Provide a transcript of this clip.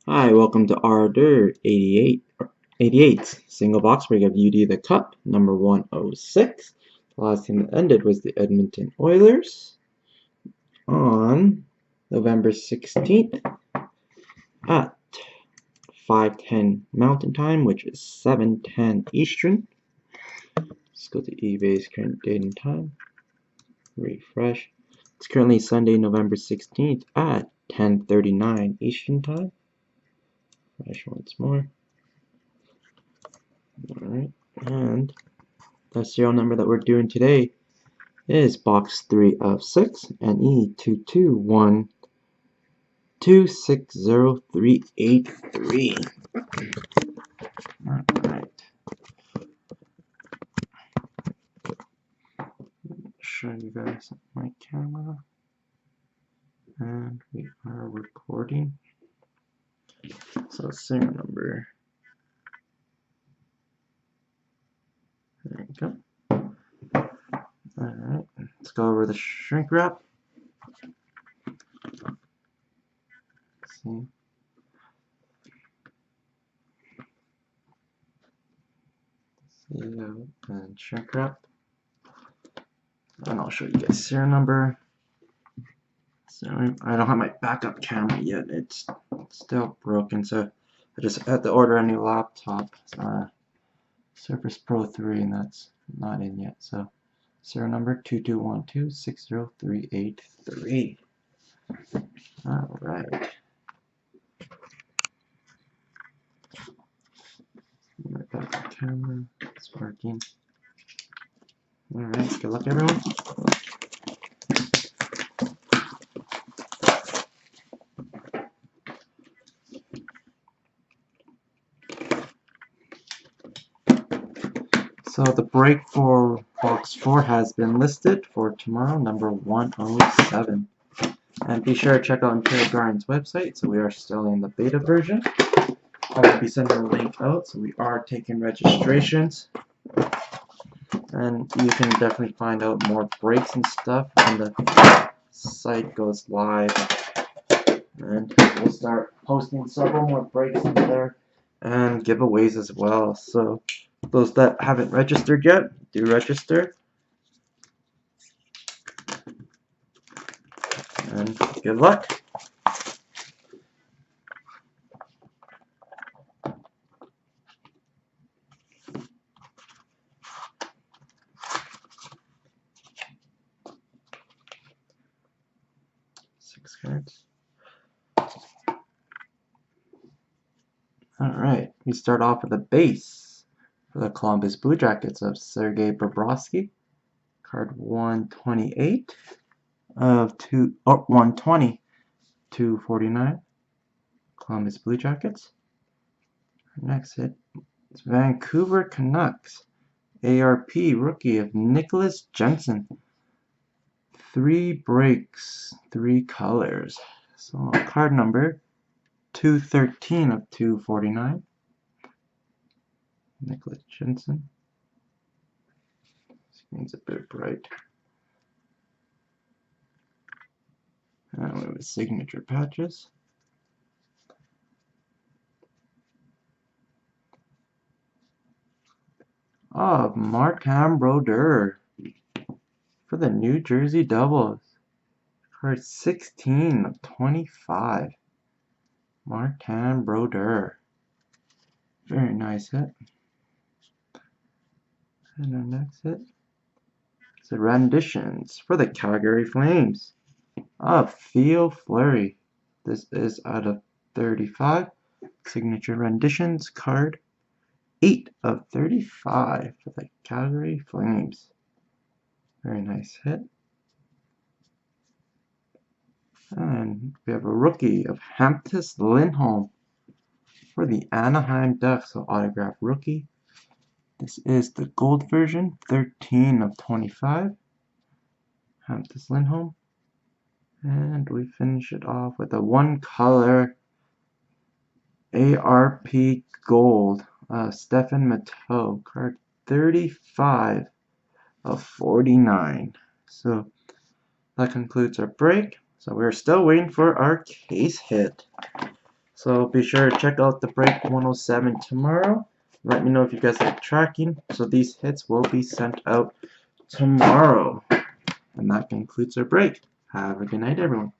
Hi, welcome to Order 88 single box break of UD the Cup, number 106. The last team that ended was the Edmonton Oilers on November 16th at 5:10 Mountain Time, which is 7:10 Eastern. Let's go to eBay's current date and time. Refresh. It's currently Sunday, November 16th at 10:39 Eastern Time. Flash once more. Alright, and the serial number that we're doing today is box 3 of 6 and E221260383. Alright. Show you guys my camera. And we are recording. So serial number. There you go. Alright, let's go over the shrink wrap. Let's see. And shrink wrap. And I'll show you guys serial number. So I don't have my backup camera yet. It's still broken, so I just had to order a new laptop, Surface Pro 3, and that's not in yet. So serial number 2212603883. All right. My backup camera is working. All right. Good luck, everyone. So the break for box 4 has been listed for tomorrow, number 107. And be sure to check out Imperial Guardian's website. So we are still in the beta version. I will be sending a link out. So we are taking registrations. And you can definitely find out more breaks and stuff when the site goes live. And we'll start posting several more breaks in there and giveaways as well. So those that haven't registered yet, do register. And good luck. Six cards. Alright, we start off with a base for the Columbus Blue Jackets of Sergei Bobrovsky. Card 128 of 120 to 49. Columbus Blue Jackets. Next hit is Vancouver Canucks. ARP rookie of Nicholas Jensen. 3 breaks, 3 colors. So card number 213 of 249. Nicholas Jensen. Screen's a bit bright. And we have signature patches. Martin Brodeur for the New Jersey Devils. Card 16 of 25. Martin Brodeur. Very nice hit. And our next hit is the renditions for the Calgary Flames of Theo Fleury. This is out of 35. Signature renditions card 8 of 35 for the Calgary Flames. Very nice hit. And we have a rookie of Hampus Lindholm for the Anaheim Ducks, so autograph rookie. This is the gold version, 13 of 25. Hampus Lindholm. And we finish it off with a one color ARP gold, Stefan Matteau, card 35 of 49. So that concludes our break. So we're still waiting for our case hit. So be sure to check out the break 107 tomorrow. Let me know if you guys like tracking. So these hits will be sent out tomorrow. And that concludes our break. Have a good night, everyone.